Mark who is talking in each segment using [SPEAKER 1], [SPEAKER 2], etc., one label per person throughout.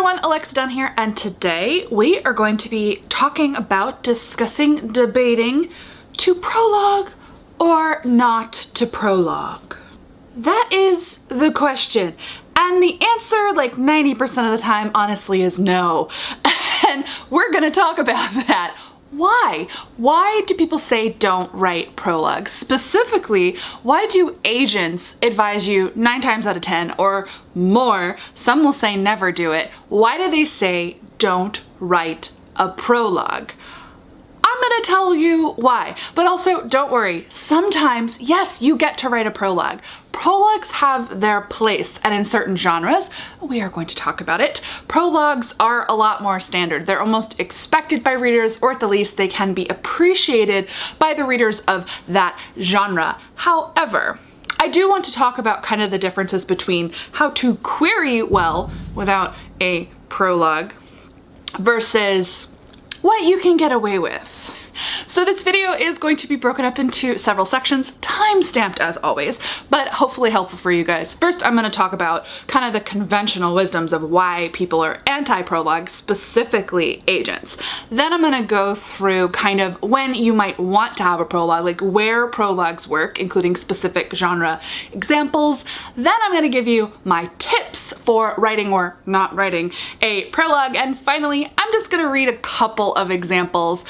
[SPEAKER 1] everyone, Alexa Donne here, and today we are going to be discussing, debating to prologue or not to prologue. That is the question. And the answer, like 90% of the time, honestly, is no. And we're gonna talk about that. Why? Why do people say don't write prologues? Specifically, why do agents advise you 9 times out of 10 or more, some will say never do it, why do they say don't write a prologue? I'm gonna tell you why, but also don't worry, sometimes, yes, you get to write a prologue. Prologues have their place, and in certain genres, we are going to talk about it, prologues are a lot more standard. They're almost expected by readers, or at the least they can be appreciated by the readers of that genre. However, I do want to talk about kind of the differences between how to query well without a prologue versus what you can get away with. So this video is going to be broken up into several sections, time-stamped as always, but hopefully helpful for you guys. First, I'm going to talk about kind of the conventional wisdoms of why people are anti-prologue, specifically agents. Then I'm going to go through kind of when you might want to have a prologue, like where prologues work, including specific genre examples. Then I'm going to give you my tips for writing or not writing a prologue. And finally, I'm just going to read a couple of examples,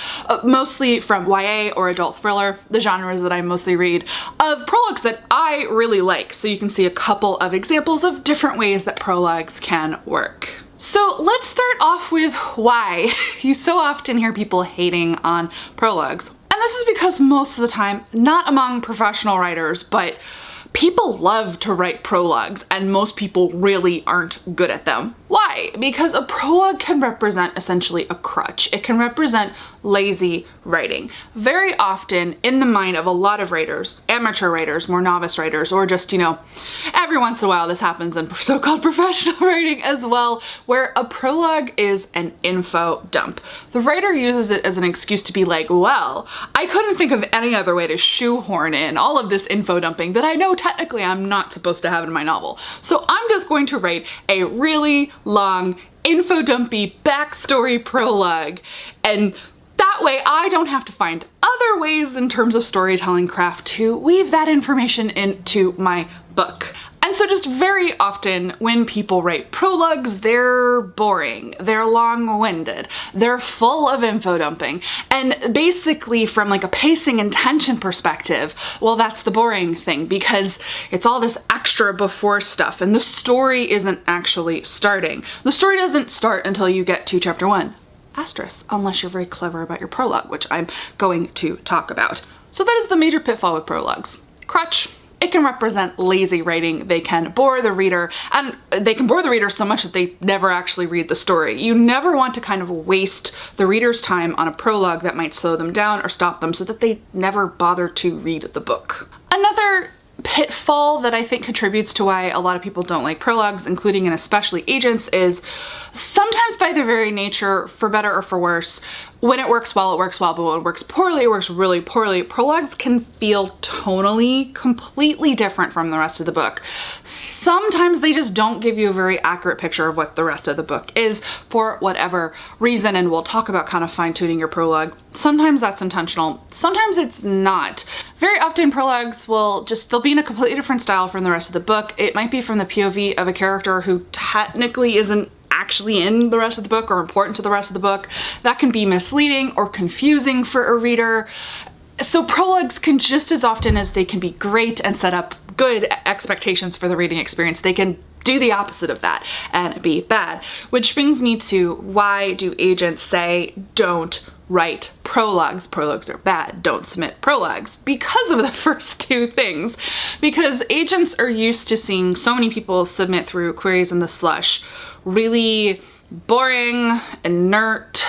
[SPEAKER 1] mostly from YA or adult thriller, the genres that I mostly read, of prologues that I really like, so you can see a couple of examples of different ways that prologues can work. So let's start off with why you so often hear people hating on prologues. And this is because most of the time, not among professional writers, but people love to write prologues, and most people really aren't good at them. Why? Because a prologue can represent essentially a crutch. It can represent lazy writing. Very often, in the mind of a lot of writers, amateur writers, more novice writers, or just, you know, every once in a while this happens in so-called professional writing as well, where a prologue is an info dump. The writer uses it as an excuse to be like, well, I couldn't think of any other way to shoehorn in all of this info dumping that I know technically I'm not supposed to have in my novel. So I'm just going to write a really long info dumpy backstory prologue, and that way I don't have to find other ways in terms of storytelling craft to weave that information into my book. And so just very often when people write prologues, they're boring, they're long-winded, they're full of info dumping. And basically from like a pacing and tension perspective, well, that's the boring thing, because it's all this extra before stuff and the story isn't actually starting. The story doesn't start until you get to chapter 1. Asterisk, unless you're very clever about your prologue, which I'm going to talk about. So that is the major pitfall with prologues. Crutch. It can represent lazy writing. They can bore the reader, and they can bore the reader so much that they never actually read the story. You never want to kind of waste the reader's time on a prologue that might slow them down or stop them so that they never bother to read the book. Another pitfall that I think contributes to why a lot of people don't like prologues, including and especially agents, is sometimes by their very nature, for better or for worse, when it works well, but when it works poorly, it works really poorly. Prologues can feel tonally completely different from the rest of the book. Sometimes they just don't give you a very accurate picture of what the rest of the book is for whatever reason, and we'll talk about kind of fine-tuning your prologue. Sometimes that's intentional, sometimes it's not. Very often prologues they'll be in a completely different style from the rest of the book. It might be from the POV of a character who technically isn't actually in the rest of the book or important to the rest of the book. That can be misleading or confusing for a reader. So prologues can, just as often as they can be great and set up good expectations for the reading experience, they can do the opposite of that and be bad. Which brings me to, why do agents say don't write prologues? Prologues are bad, don't submit prologues. Because of the first two things. Because agents are used to seeing so many people submit through queries in the slush really boring, inert,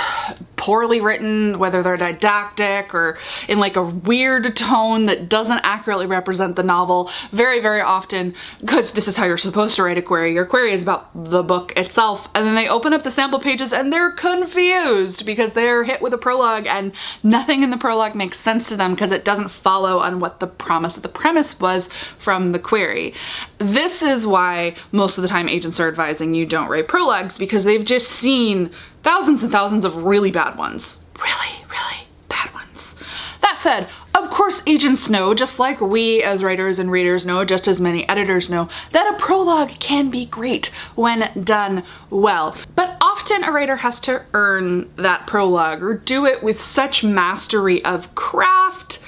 [SPEAKER 1] poorly written, whether they're didactic or in like a weird tone that doesn't accurately represent the novel. Very, very often, because this is how you're supposed to write a query, your query is about the book itself, and then they open up the sample pages and they're confused because they're hit with a prologue and nothing in the prologue makes sense to them because it doesn't follow on what the promise of the premise was from the query. This is why most of the time agents are advising you don't write prologues, because they've just seen thousands and thousands of really bad ones. Really, really bad ones. That said, of course agents know, just like we as writers and readers know, just as many editors know, that a prologue can be great when done well. But often a writer has to earn that prologue or do it with such mastery of craft.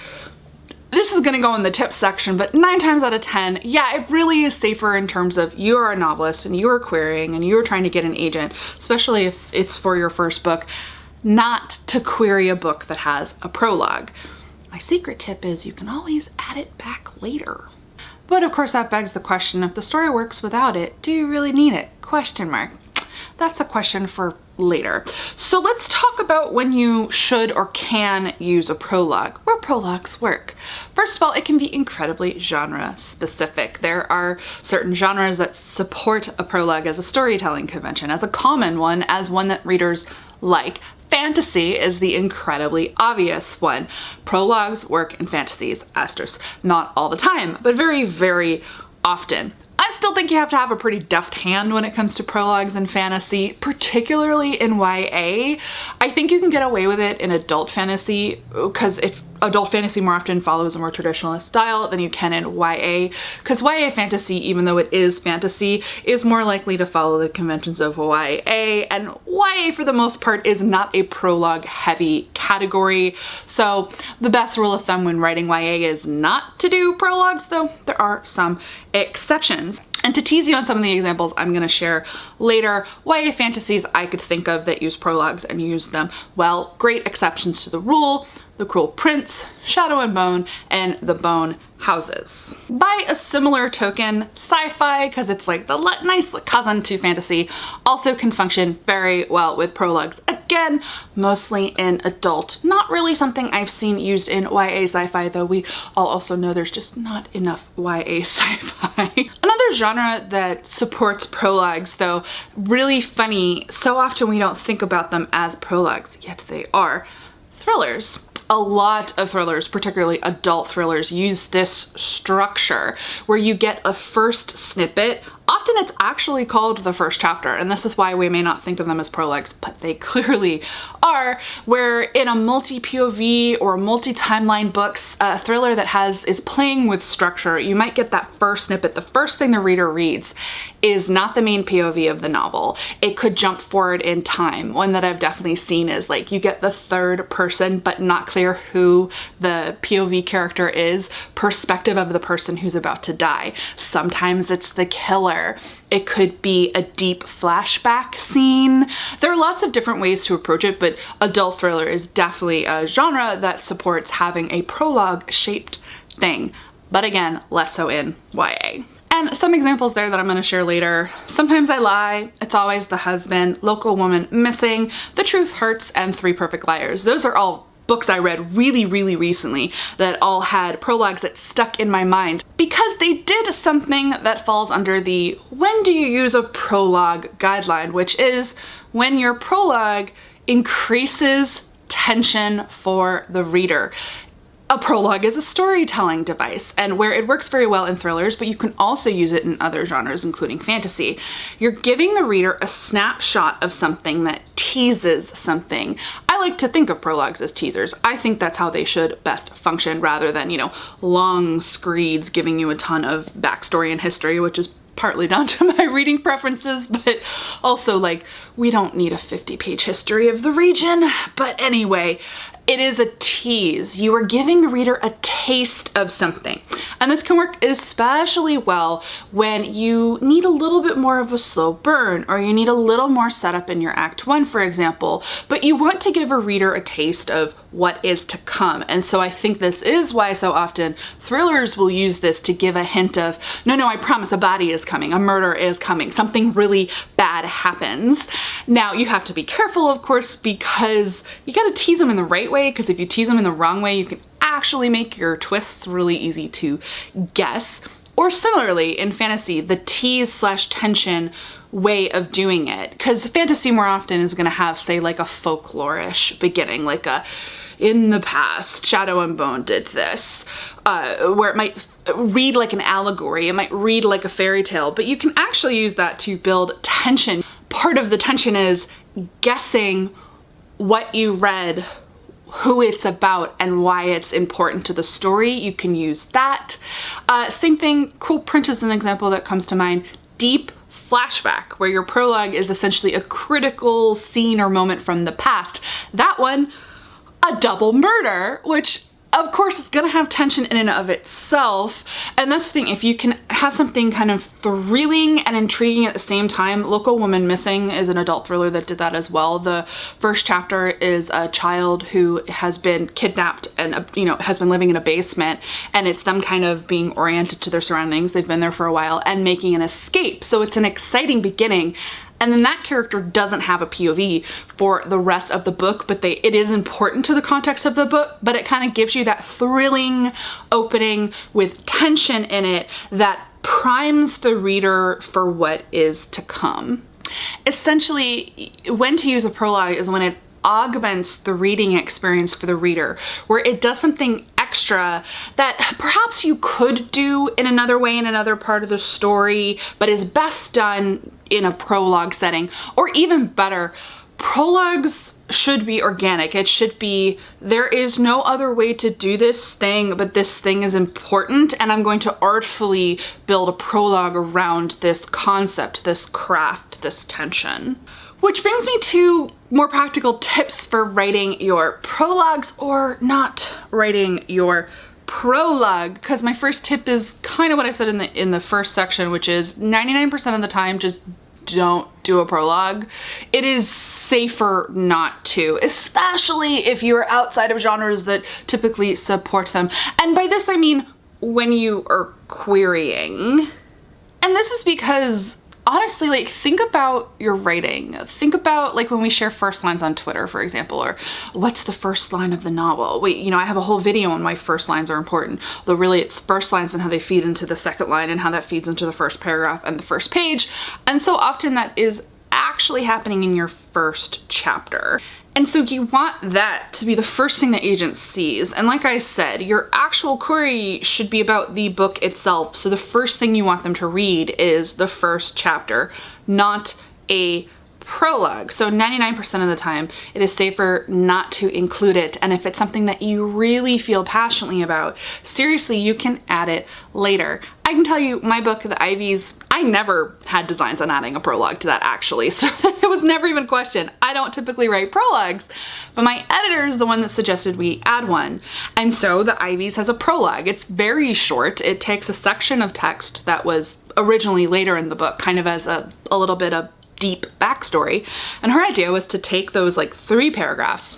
[SPEAKER 1] This is gonna go in the tips section, but 9 times out of 10, yeah, it really is safer in terms of you are a novelist and you are querying and you are trying to get an agent, especially if it's for your first book, not to query a book that has a prologue. My secret tip is you can always add it back later. But of course that begs the question, if the story works without it, do you really need it? Question mark. That's a question for later. So let's talk about when you should or can use a prologue, where prologues work. First of all, it can be incredibly genre specific. There are certain genres that support a prologue as a storytelling convention, as a common one, as one that readers like. Fantasy is the incredibly obvious one. Prologues work in fantasies, asterisk. Not all the time, but very, very often. I still think you have to have a pretty deft hand when it comes to prologues in fantasy, particularly in YA. I think you can get away with it in adult fantasy because adult fantasy more often follows a more traditionalist style than you can in YA, because YA fantasy, even though it is fantasy, is more likely to follow the conventions of YA, and YA for the most part is not a prologue heavy category. So the best rule of thumb when writing YA is not to do prologues, though there are some exceptions. And to tease you on some of the examples I'm going to share later, YA fantasies I could think of that use prologues and use them well. Great exceptions to the rule: The Cruel Prince, Shadow and Bone, and The Bone Houses. By a similar token, sci-fi, because it's like the nice cousin to fantasy, also can function very well with prologues. Again, mostly in adult. Not really something I've seen used in YA sci-fi, though we all also know there's just not enough YA sci-fi. Another genre that supports prologues, though, really funny, so often we don't think about them as prologues, yet they are: thrillers. A lot of thrillers, particularly adult thrillers, use this structure where you get a first snippet. Often it's actually called the first chapter, and this is why we may not think of them as prologues, but they clearly are, where in a multi-POV or multi-timeline books, a thriller that is playing with structure, you might get that first snippet. The first thing the reader reads is not the main POV of the novel. It could jump forward in time. One that I've definitely seen is like you get the third person, but not clear who the POV character is, perspective of the person who's about to die. Sometimes it's the killer. It could be a deep flashback scene. There are lots of different ways to approach it, but adult thriller is definitely a genre that supports having a prologue shaped thing. But again, less so in YA. And some examples there that I'm going to share later: Sometimes I Lie, It's Always the Husband, Local Woman Missing, The Truth Hurts, and 3 Perfect Liars. Those are all books I read really, really recently that all had prologues that stuck in my mind because they did something that falls under the when do you use a prologue guideline, which is when your prologue increases tension for the reader. A prologue is a storytelling device, and where it works very well in thrillers, but you can also use it in other genres, including fantasy. You're giving the reader a snapshot of something that teases something. I like to think of prologues as teasers. I think that's how they should best function, rather than, long screeds giving you a ton of backstory and history, which is partly down to my reading preferences, but also like we don't need a 50-page history of the region. But anyway, it is a tease. You are giving the reader a taste of something. And this can work especially well when you need a little bit more of a slow burn, or you need a little more setup in your Act 1, for example, but you want to give a reader a taste of what is to come. And so I think this is why so often thrillers will use this to give a hint of, no, I promise a body is coming, a murder is coming, something really bad happens. Now you have to be careful, of course, because you gotta tease them in the right way, because if you tease them in the wrong way, you can actually make your twists really easy to guess. Or similarly, in fantasy, the tease/tension way of doing it, because fantasy more often is going to have, say, like a folklore-ish beginning, like a in the past Shadow and Bone did this, where it might read like an allegory, it might read like a fairy tale, but you can actually use that to build tension. Part of the tension is guessing what you read, who it's about, and why it's important to the story. You can use that. Same thing, cool print is an example that comes to mind. Deep flashback, where your prologue is essentially a critical scene or moment from the past. That one, a double murder, which of course is gonna have tension in and of itself. And that's the thing, if you can have something kind of thrilling and intriguing at the same time. Local Woman Missing is an adult thriller that did that as well. The first chapter is a child who has been kidnapped and, you know, has been living in a basement, and it's them kind of being oriented to their surroundings. They've been there for a while and making an escape. So it's an exciting beginning. And then that character doesn't have a POV for the rest of the book, but it is important to the context of the book, but it kind of gives you that thrilling opening with tension in it that primes the reader for what is to come. Essentially, when to use a prologue is when it augments the reading experience for the reader, where it does something extra that perhaps you could do in another way in another part of the story, but is best done in a prologue setting. Or even better, prologues should be organic. It should be, there is no other way to do this thing, but this thing is important, and I'm going to artfully build a prologue around this concept, this craft, this tension. Which brings me to more practical tips for writing your prologues or not writing your prologue, because my first tip is kind of what I said in the first section, which is 99% of the time just don't do a prologue. It is safer not to, especially if you're outside of genres that typically support them. And by this I mean when you are querying. And this is because honestly, like, think about your writing. Think about, like, when we share first lines on Twitter, for example, or what's the first line of the novel? Wait, you know, I have a whole video on why first lines are important, though really it's first lines and how they feed into the second line and how that feeds into the first paragraph and the first page. And so often that is actually happening in your first chapter. And so you want that to be the first thing the agent sees. And like I said, your actual query should be about the book itself. So the first thing you want them to read is the first chapter, not a prologue. So 99% of the time, it is safer not to include it. And if it's something that you really feel passionately about, seriously, you can add it later. I can tell you, my book, The Ivies, I never had designs on adding a prologue to that, actually, so it was never even a question. I don't typically write prologues, but my editor is the one that suggested we add one. And so The Ivies has a prologue. It's very short. It takes a section of text that was originally later in the book, kind of as a little bit of deep backstory. And her idea was to take those like 3 paragraphs,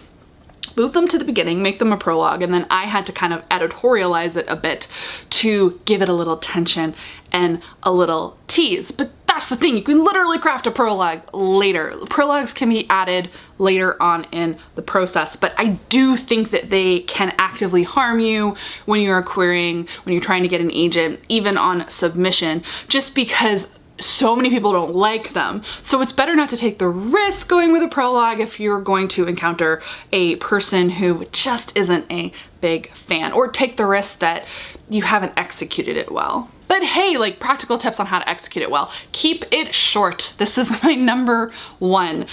[SPEAKER 1] move them to the beginning, make them a prologue, and then I had to kind of editorialize it a bit to give it a little tension and a little tease. But that's the thing, you can literally craft a prologue later. Prologues can be added later on in the process, but I do think that they can actively harm you when you're querying, when you're trying to get an agent, even on submission, just because so many people don't like them. So it's better not to take the risk going with a prologue if you're going to encounter a person who just isn't a big fan, or take the risk that you haven't executed it well. But hey, like, practical tips on how to execute it well. Keep it short. This is my number 1.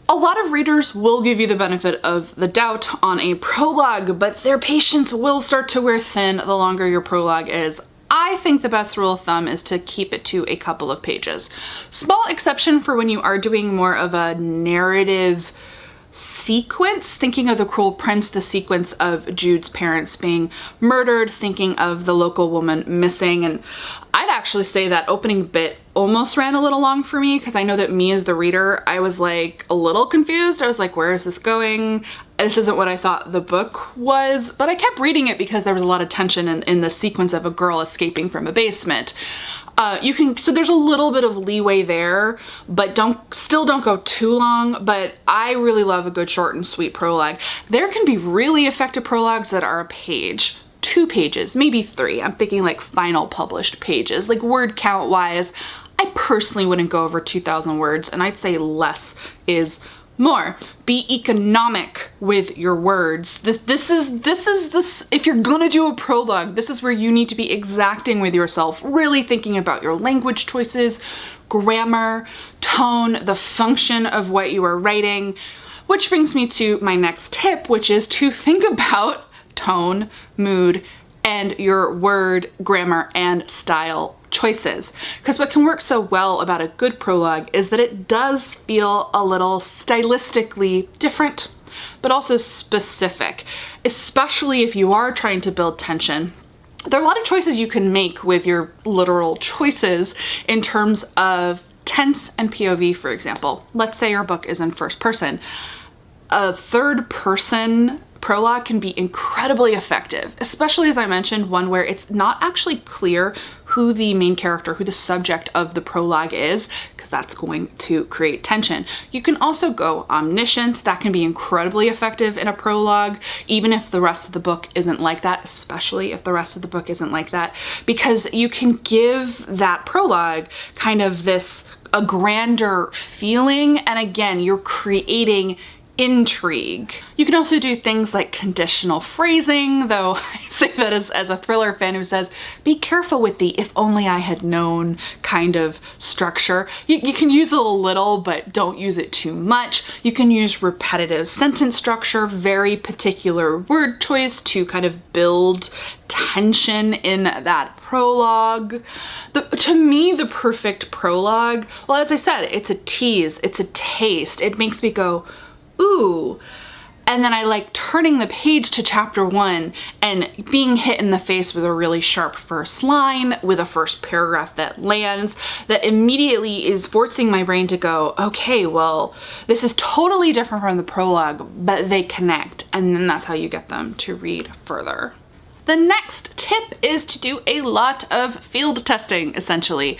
[SPEAKER 1] A lot of readers will give you the benefit of the doubt on a prologue, but their patience will start to wear thin the longer your prologue is. I think the best rule of thumb is to keep it to a couple of pages. Small exception for when you are doing more of a narrative sequence, thinking of The Cruel Prince, the sequence of Jude's parents being murdered, thinking of the local woman missing. And I'd actually say that opening bit almost ran a little long for me, because I know that me as the reader, I was like a little confused. I was like, where is this going? This isn't what I thought the book was, but I kept reading it because there was a lot of tension in the sequence of a girl escaping from a basement. So there's a little bit of leeway there, but still don't go too long. But I really love a good short and sweet prologue. There can be really effective prologues that are a page, 2 pages, maybe 3. I'm thinking like final published pages, like word count wise. I personally wouldn't go over 2,000 words, and I'd say less is more. Be economic with your words. This is if you're gonna do a prologue, this is where you need to be exacting with yourself, really thinking about your language choices, grammar, tone, the function of what you are writing. Which brings me to my next tip, which is to think about tone, mood, and your word, grammar, and style choices. Because what can work so well about a good prologue is that it does feel a little stylistically different, but also specific, especially if you are trying to build tension. There are a lot of choices you can make with your literal choices in terms of tense and POV, for example. Let's say your book is in first person. A third person prologue can be incredibly effective, especially, as I mentioned, one where it's not actually clear who the main character, who the subject of the prologue is, because that's going to create tension. You can also go omniscient. That can be incredibly effective in a prologue, even if the rest of the book isn't like that, especially if the rest of the book isn't like that, because you can give that prologue kind of a grander feeling, and again, you're creating intrigue. You can also do things like conditional phrasing, though I say that as a thriller fan who says, be careful with the if only I had known kind of structure. You can use it a little, but don't use it too much. You can use repetitive sentence structure, very particular word choice to kind of build tension in that prologue. To me, the perfect prologue, well, as I said, it's a tease, it's a taste. It makes me go, ooh. And then I like turning the page to chapter 1 and being hit in the face with a really sharp first line, with a first paragraph that lands, that immediately is forcing my brain to go, okay, well, this is totally different from the prologue, but they connect. And then that's how you get them to read further. The next tip is to do a lot of field testing, essentially.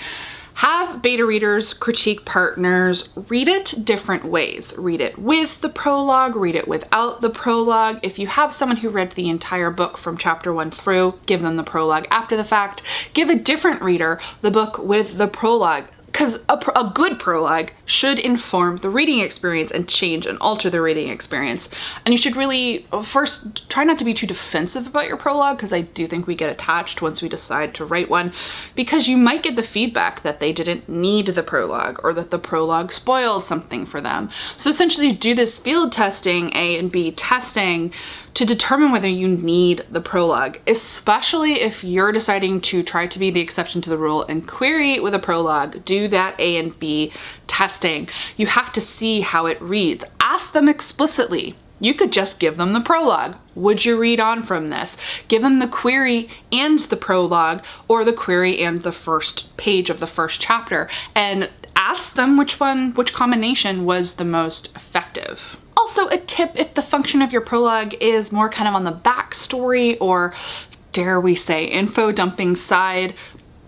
[SPEAKER 1] Have beta readers, critique partners, read it different ways. Read it with the prologue, read it without the prologue. If you have someone who read the entire book from chapter 1 through, give them the prologue after the fact. Give a different reader the book with the prologue. Because a good prologue should inform the reading experience and change and alter the reading experience. And you should really, first, try not to be too defensive about your prologue, because I do think we get attached once we decide to write one, because you might get the feedback that they didn't need the prologue or that the prologue spoiled something for them. So essentially do this field testing, A and B testing, to determine whether you need the prologue, especially if you're deciding to try to be the exception to the rule and query with a prologue. Do that A and B testing. You have to see how it reads. Ask them explicitly. You could just give them the prologue. Would you read on from this? Give them the query and the prologue, or the query and the first page of the first chapter, and ask them which combination was the most effective. Also a tip, if the function of your prologue is more kind of on the backstory or, dare we say, info dumping side,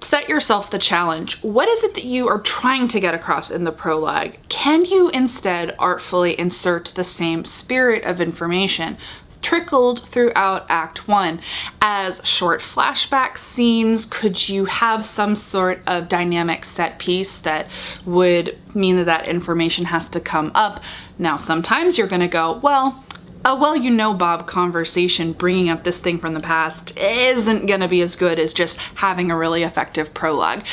[SPEAKER 1] set yourself the challenge. What is it that you are trying to get across in the prologue? Can you instead artfully insert the same spirit of information trickled throughout Act 1 as short flashback scenes? Could you have some sort of dynamic set piece that would mean that information has to come up? Now, sometimes you're gonna go, well, you know, Bob conversation bringing up this thing from the past isn't gonna be as good as just having a really effective prologue.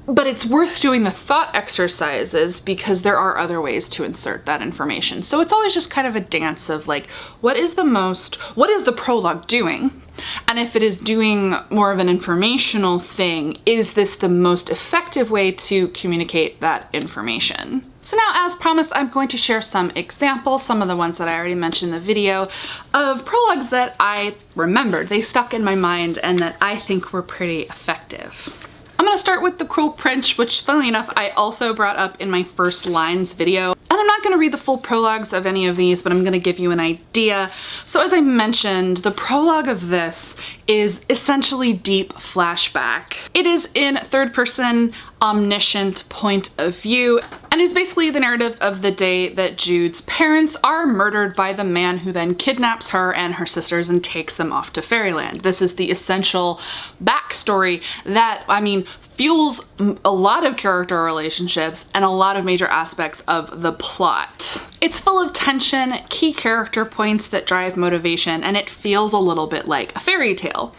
[SPEAKER 1] But it's worth doing the thought exercises, because there are other ways to insert that information. So it's always just kind of a dance of like, what is the prologue doing? And if it is doing more of an informational thing, is this the most effective way to communicate that information? So now, as promised, I'm going to share some examples, some of the ones that I already mentioned in the video, of prologues that I remembered. They stuck in my mind and that I think were pretty effective. I'm gonna start with The Cruel Prince, which funnily enough, I also brought up in my first lines video. And I'm not gonna read the full prologues of any of these, but I'm gonna give you an idea. So as I mentioned, the prologue of this is essentially deep flashback. It is in third person, omniscient point of view, and is basically the narrative of the day that Jude's parents are murdered by the man who then kidnaps her and her sisters and takes them off to fairyland. This is the essential backstory that, I mean, fuels a lot of character relationships and a lot of major aspects of the plot. It's full of tension, key character points that drive motivation, and it feels a little bit like a fairy tale.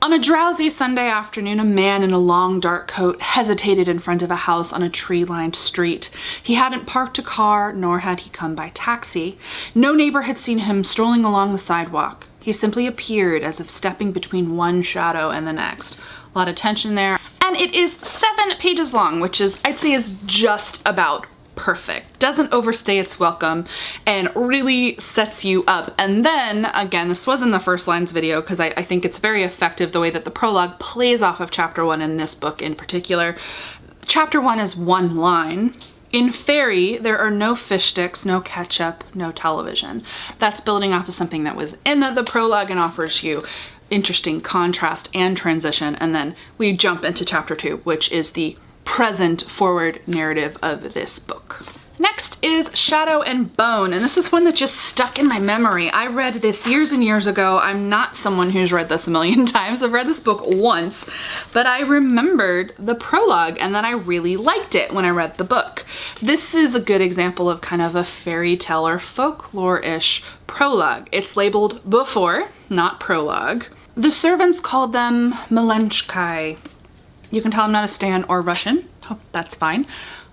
[SPEAKER 1] On a drowsy Sunday afternoon, a man in a long dark coat hesitated in front of a house on a tree-lined street. He hadn't parked a car, nor had he come by taxi. No neighbor had seen him strolling along the sidewalk. He simply appeared as if stepping between one shadow and the next. A lot of tension there. And it is 7 pages long, which is, I'd say, is just about perfect. Doesn't overstay its welcome and really sets you up. And then again, this was in the first lines video because I think it's very effective the way that the prologue plays off of chapter 1 in this book in particular. Chapter 1 is one line. In Fairy, there are no fish sticks, no ketchup, no television. That's building off of something that was in the prologue and offers you interesting contrast and transition. And then we jump into chapter 2, which is the present forward narrative of this book. Next is Shadow and Bone, and this is one that just stuck in my memory. I read this years and years ago. I'm not someone who's read this a million times. I've read this book once, but I remembered the prologue and that I really liked it when I read the book. This is a good example of kind of a fairy tale or folklore-ish prologue. It's labeled before, not prologue. The servants called them Malenchkai. You can tell I'm not a Stan or Russian. Oh, that's fine.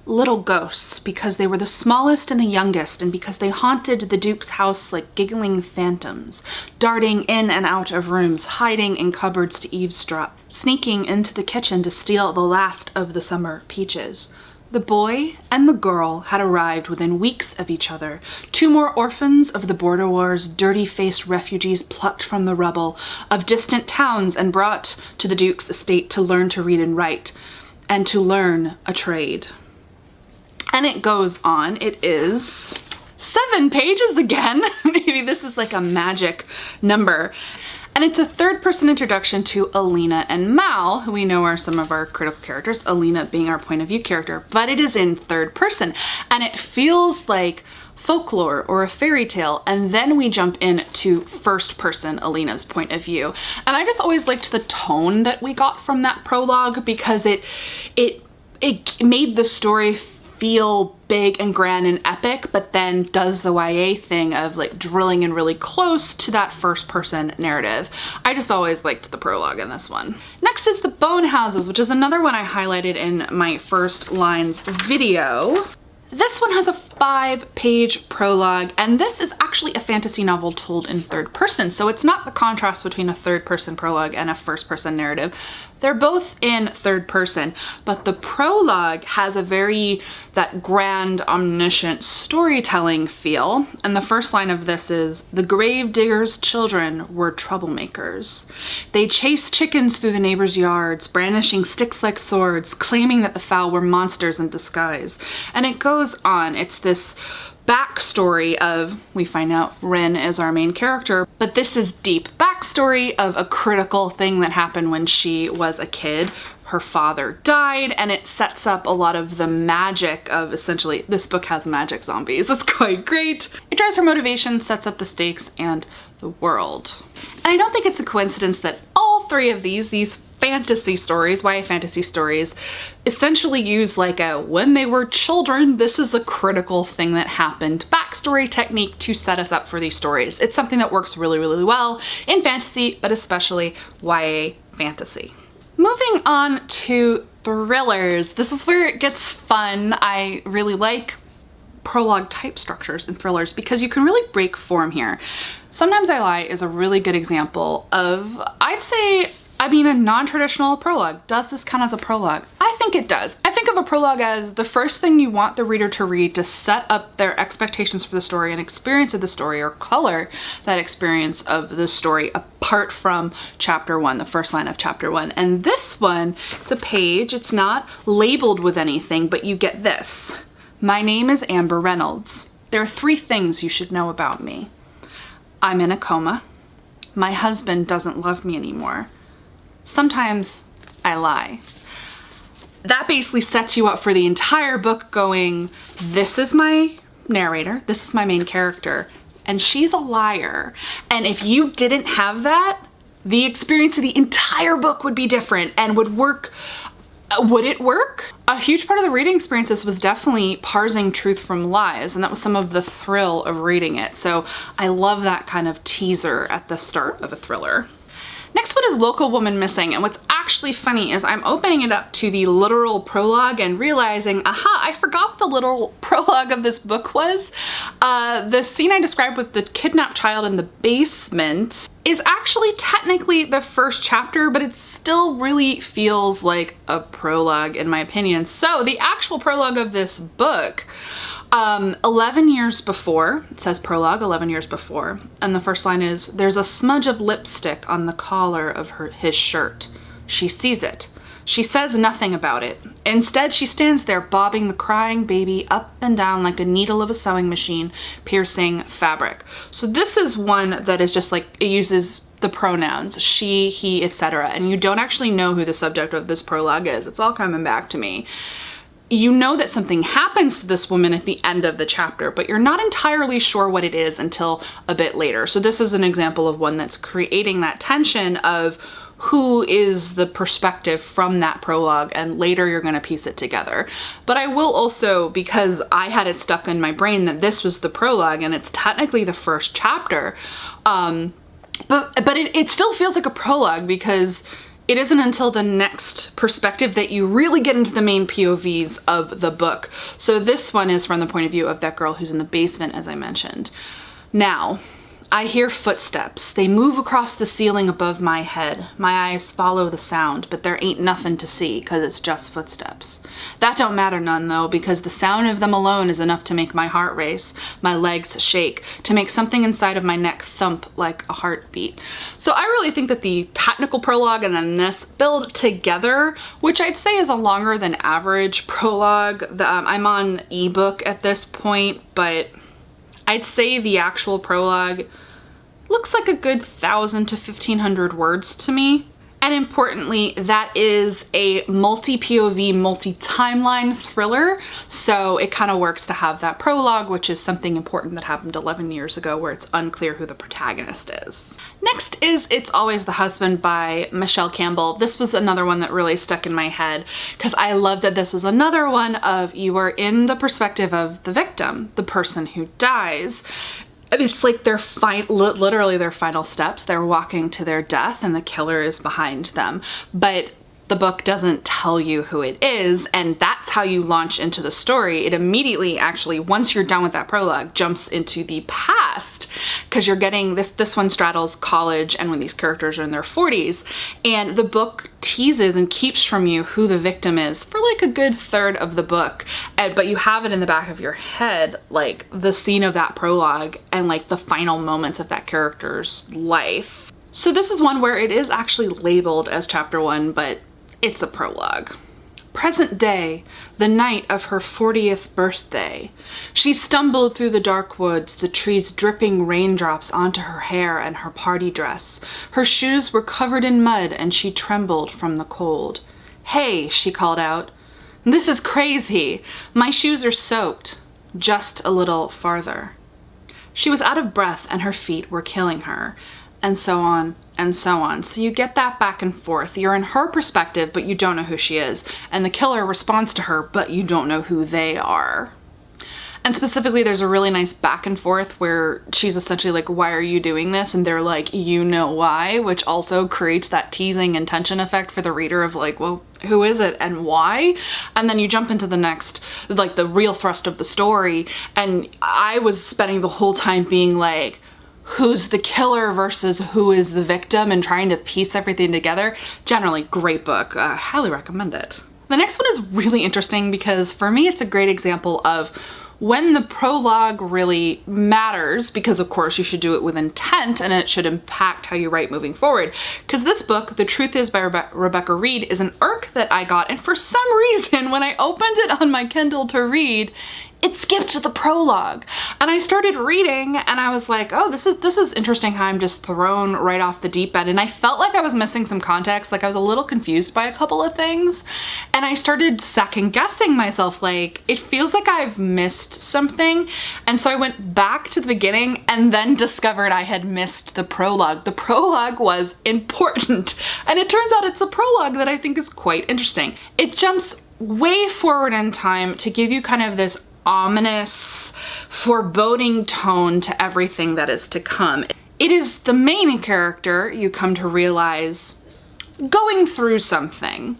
[SPEAKER 1] Little ghosts, because they were the smallest and the youngest, and because they haunted the Duke's house like giggling phantoms, darting in and out of rooms, hiding in cupboards to eavesdrop, sneaking into the kitchen to steal the last of the summer peaches. The boy and the girl had arrived within weeks of each other, 2 more orphans of the border wars, dirty-faced refugees plucked from the rubble of distant towns and brought to the Duke's estate to learn to read and write, and to learn a trade. And it goes on. It is 7 pages again. Maybe this is like a magic number. And it's a third-person introduction to Alina and Mal, who we know are some of our critical characters, Alina being our point of view character, but it is in third person. And it feels like folklore or a fairy tale, and then we jump into first person Alina's point of view. And I just always liked the tone that we got from that prologue because it made the story feel big and grand and epic, but then does the YA thing of like drilling in really close to that first person narrative. I just always liked the prologue in this one. Next is The Bone Houses, which is another one I highlighted in my first lines video. This one has a 5-page prologue, and this is actually a fantasy novel told in third person. So it's not the contrast between a third person prologue and a first person narrative. They're both in third person, but the prologue has a that grand, omniscient storytelling feel. And the first line of this is, "The grave digger's children were troublemakers. They chased chickens through the neighbors' yards, brandishing sticks like swords, claiming that the fowl were monsters in disguise." And it goes on. It's this backstory of, we find out Rin is our main character, but this is deep backstory of a critical thing that happened when she was a kid. Her father died, and it sets up a lot of the magic of, essentially, this book has magic zombies. It's quite great. It drives her motivation, sets up the stakes and the world. And I don't think it's a coincidence that all 3 of these fantasy stories, YA fantasy stories, essentially use like a when they were children, this is a critical thing that happened backstory technique to set us up for these stories. It's something that works really, really well in fantasy, but especially YA fantasy. Moving on to thrillers. This is where it gets fun. I really like prologue type structures in thrillers because you can really break form here. Sometimes I Lie is a really good example of, I'd say, a non-traditional prologue. Does this count as a prologue? I think it does. I think of of a prologue as the first thing you want the reader to read to set up their expectations for the story and experience of the story, or color that experience of the story apart from chapter 1, the first line of chapter 1. And this one, it's a page, it's not labeled with anything, but you get this. My name is Amber Reynolds. There are 3 things you should know about me. I'm in a coma. My husband doesn't love me anymore. Sometimes I lie. That basically sets you up for the entire book going, this is my narrator, this is my main character, and she's a liar. And if you didn't have that, the experience of the entire book would be different and would work. Would it work? A huge part of the reading experiences was definitely parsing truth from lies, and that was some of the thrill of reading it. So I love that kind of teaser at the start of a thriller. Next one is Local Woman Missing, and what's actually funny is I'm opening it up to the literal prologue and realizing, aha, I forgot what the literal prologue of this book was. The scene I described with the kidnapped child in the basement is actually technically the first chapter, but it still really feels like a prologue in my opinion. So the actual prologue of this book, 11 years before, it says prologue, 11 years before, and the first line is, there's a smudge of lipstick on the collar of his shirt. She sees it. She says nothing about it. Instead, she stands there bobbing the crying baby up and down like a needle of a sewing machine, piercing fabric. So this is one that is just like, it uses the pronouns, she, he, etc. And you don't actually know who the subject of this prologue is. It's all coming back to me. You know that something happens to this woman at the end of the chapter, but you're not entirely sure what it is until a bit later. So this is an example of one that's creating that tension of who is the perspective from that prologue, and later you're going to piece it together. But I will also, because I had it stuck in my brain that this was the prologue and it's technically the first chapter, but it still feels like a prologue because it isn't until the next perspective that you really get into the main POVs of the book. So this one is from the point of view of that girl who's in the basement, as I mentioned. Now, I hear footsteps. They move across the ceiling above my head. My eyes follow the sound, but there ain't nothing to see because it's just footsteps. That don't matter none though, because the sound of them alone is enough to make my heart race, my legs shake, to make something inside of my neck thump like a heartbeat. So I really think that the technical prologue and then this build together, which I'd say is a longer than average prologue. I'm on ebook at this point, but I'd say the actual prologue looks like a good 1,000 to 1,500 words to me. And importantly, that is a multi-POV, multi-timeline thriller. So it kind of works to have that prologue, which is something important that happened 11 years ago where it's unclear who the protagonist is. Next is It's Always the Husband by Michelle Campbell. This was another one that really stuck in my head because I love that this was another one of you are in the perspective of the victim, the person who dies. It's like their literally their final steps. They're walking to their death and the killer is behind them. But the book doesn't tell you who it is, and that's how you launch into the story. It immediately, actually, once you're done with that prologue, jumps into the past, because you're getting this one straddles college and when these characters are in their 40s, and the book teases and keeps from you who the victim is for like a good third of the book, but you have it in the back of your head, like the scene of that prologue and like the final moments of that character's life. So this is one where it is actually labeled as chapter 1, but it's a prologue. Present day, the night of her 40th birthday. She stumbled through the dark woods, the trees dripping raindrops onto her hair and her party dress. Her shoes were covered in mud and she trembled from the cold. Hey, she called out. This is crazy. My shoes are soaked. Just a little farther. She was out of breath and her feet were killing her. And so on and so on. So you get that back and forth. You're in her perspective, but you don't know who she is. And the killer responds to her, but you don't know who they are. And specifically, there's a really nice back and forth where she's essentially like, why are you doing this? And they're like, you know why, which also creates that teasing and tension effect for the reader of like, well, who is it and why? And then you jump into the next, like the real thrust of the story. And I was spending the whole time being like, who's the killer versus who is the victim and trying to piece everything together. Generally, great book. Highly recommend it. The next one is really interesting because for me it's a great example of when the prologue really matters, because of course you should do it with intent and it should impact how you write moving forward. Because this book, The Truth Is by Rebecca Reed, is an ARC that I got, and for some reason when I opened it on my Kindle to read, it skipped the prologue. And I started reading and I was like, oh, this is interesting how I'm just thrown right off the deep end. And I felt like I was missing some context, like I was a little confused by a couple of things. And I started second guessing myself, like, it feels like I've missed something. And so I went back to the beginning and then discovered I had missed the prologue. The prologue was important. And it turns out it's a prologue that I think is quite interesting. It jumps way forward in time to give you kind of this ominous, foreboding tone to everything that is to come. It is the main character, you come to realize, going through something.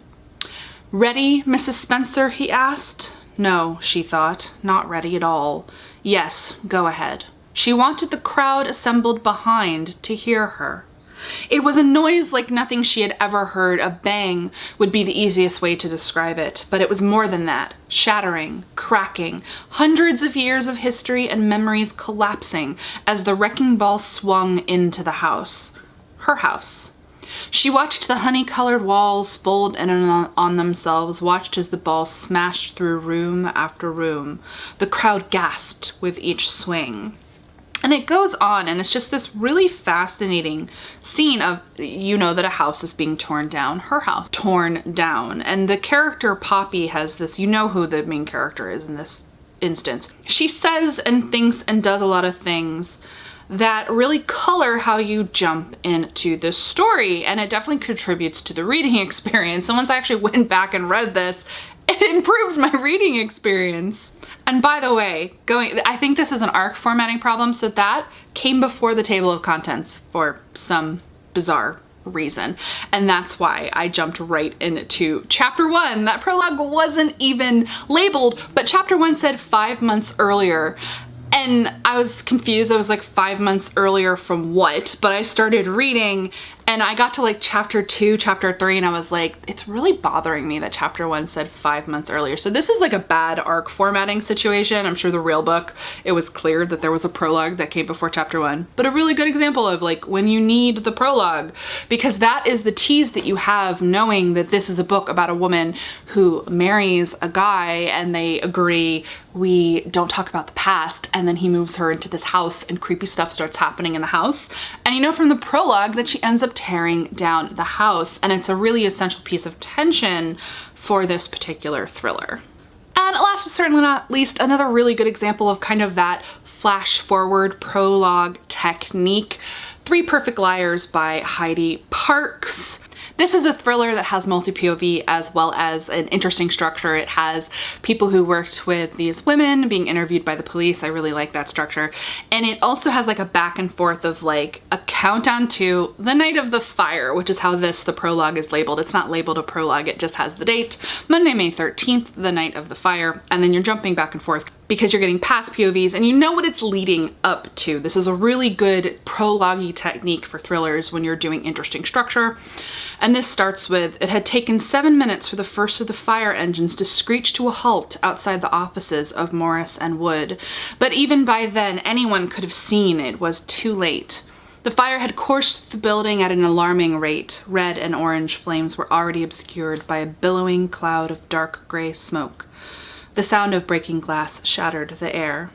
[SPEAKER 1] "Ready, Mrs. Spencer?" he asked. No, she thought, not ready at all. Yes, go ahead. She wanted the crowd assembled behind to hear her. It was a noise like nothing she had ever heard. A bang would be the easiest way to describe it, but it was more than that. Shattering, cracking, hundreds of years of history and memories collapsing as the wrecking ball swung into the house. Her house. She watched the honey-colored walls fold in on themselves, watched as the ball smashed through room after room. The crowd gasped with each swing. And it goes on, and it's just this really fascinating scene of, you know, that a house is being torn down, her house torn down. And the character Poppy has this, you know who the main character is in this instance. She says and thinks and does a lot of things that really color how you jump into the story, and it definitely contributes to the reading experience. And once I actually went back and read this, it improved my reading experience. And by the way, I think this is an ARC formatting problem, so that came before the table of contents for some bizarre reason. And that's why I jumped right into chapter 1. That prologue wasn't even labeled, but chapter 1 said 5 months earlier. And I was confused. I was like, 5 months earlier from what? But I started reading and I got to like chapter 2, chapter 3, and I was like, it's really bothering me that chapter 1 said 5 months earlier. So this is like a bad ARC formatting situation. I'm sure the real book, it was clear that there was a prologue that came before chapter 1, but a really good example of like when you need the prologue, because that is the tease that you have knowing that this is a book about a woman who marries a guy and they agree, we don't talk about the past, and then he moves her into this house and creepy stuff starts happening in the house. And you know from the prologue that she ends up tearing down the house, and it's a really essential piece of tension for this particular thriller. And last but certainly not least, another really good example of kind of that flash forward prologue technique, Three Perfect Liars by Heidi Parks. This is a thriller that has multi-POV as well as an interesting structure. It has people who worked with these women being interviewed by the police. I really like that structure. And it also has like a back and forth of like a countdown to the night of the fire, which is how the prologue is labeled. It's not labeled a prologue, it just has the date, Monday, May 13th, the night of the fire. And then you're jumping back and forth because you're getting past POVs and you know what it's leading up to. This is a really good prologue-y technique for thrillers when you're doing interesting structure. And this starts with, it had taken 7 minutes for the first of the fire engines to screech to a halt outside the offices of Morris and Wood. But even by then, anyone could have seen it was too late. The fire had coursed through the building at an alarming rate. Red and orange flames were already obscured by a billowing cloud of dark gray smoke. The sound of breaking glass shattered the air.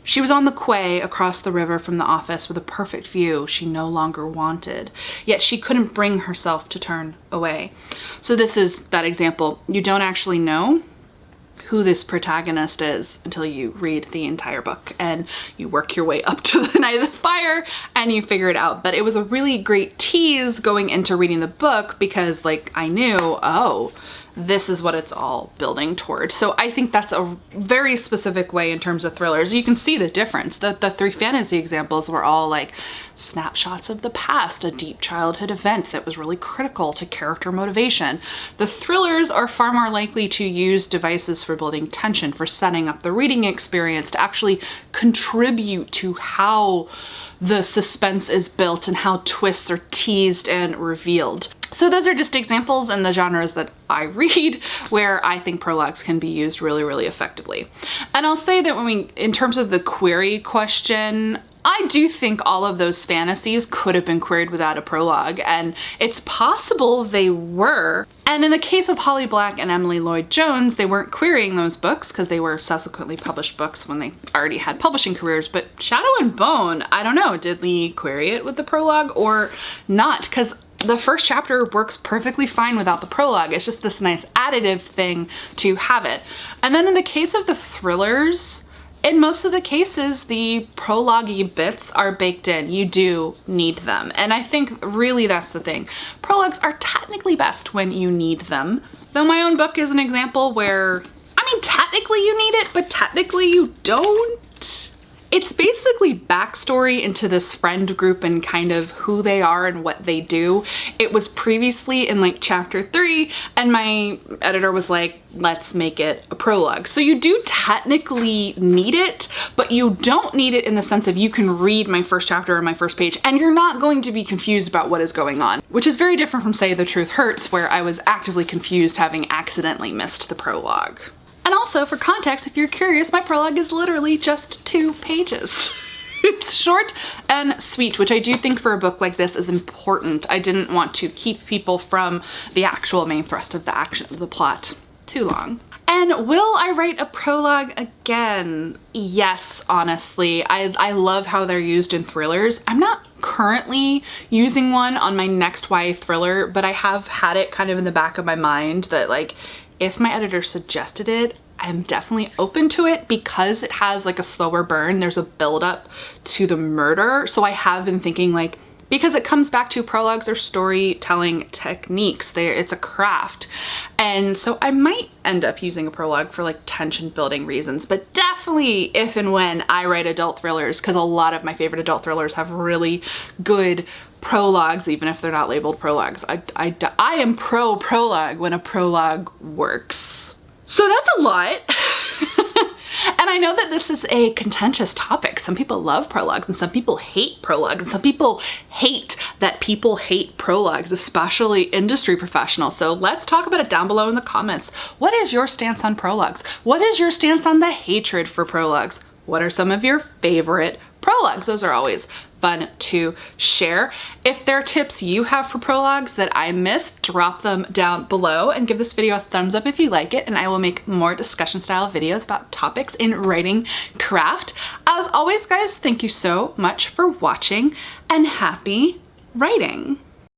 [SPEAKER 1] She was on the quay across the river from the office with a perfect view she no longer wanted, yet she couldn't bring herself to turn away. So this is that example. You don't actually know who this protagonist is until you read the entire book and you work your way up to the night of the fire and you figure it out. But it was a really great tease going into reading the book because like I knew, oh, this is what it's all building towards. So I think that's a very specific way in terms of thrillers. You can see the difference. The three fantasy examples were all like snapshots of the past, a deep childhood event that was really critical to character motivation. The thrillers are far more likely to use devices for building tension, for setting up the reading experience, to actually contribute to how the suspense is built and how twists are teased and revealed. So those are just examples in the genres that I read where I think prologues can be used really, really effectively. And I'll say that in terms of the query question, I do think all of those fantasies could have been queried without a prologue, and it's possible they were. And in the case of Holly Black and Emily Lloyd Jones, they weren't querying those books because they were subsequently published books when they already had publishing careers. But Shadow and Bone, I don't know, did Lee query it with the prologue or not? Because the first chapter works perfectly fine without the prologue. It's just this nice additive thing to have it. And then in the case of the thrillers, in most of the cases, the prologue-y bits are baked in. You do need them. And I think really that's the thing. Prologues are technically best when you need them. Though my own book is an example where, I mean, technically you need it, but technically you don't. It's basically backstory into this friend group and kind of who they are and what they do. It was previously in like chapter 3 and my editor was like, let's make it a prologue. So you do technically need it, but you don't need it in the sense of you can read my first chapter or my first page and you're not going to be confused about what is going on, which is very different from, say, The Truth Hurts, where I was actively confused having accidentally missed the prologue. And also, for context, if you're curious, my prologue is literally just 2 pages. It's short and sweet, which I do think for a book like this is important. I didn't want to keep people from the actual main thrust of the action of the plot too long. And will I write a prologue again? Yes, honestly. I love how they're used in thrillers. I'm not currently using one on my next YA thriller, but I have had it kind of in the back of my mind that, like, if my editor suggested it, I'm definitely open to it because it has like a slower burn. There's a build up to the murder. So I have been thinking, like, because it comes back to prologues or storytelling techniques, it's a craft. And so I might end up using a prologue for like tension building reasons, but definitely if and when I write adult thrillers, because a lot of my favorite adult thrillers have really good prologues, even if they're not labeled prologues. I am pro prologue when a prologue works. So that's a lot. And I know that this is a contentious topic. Some people love prologues and some people hate prologues, and some people hate that people hate prologues, especially industry professionals. So let's talk about it down below in the comments. What is your stance on prologues? What is your stance on the hatred for prologues? What are some of your favorite prologues? Those are always fun to share. If there are tips you have for prologues that I missed, drop them down below and give this video a thumbs up if you like it, and I will make more discussion style videos about topics in writing craft. As always, guys, thank you so much for watching and happy writing.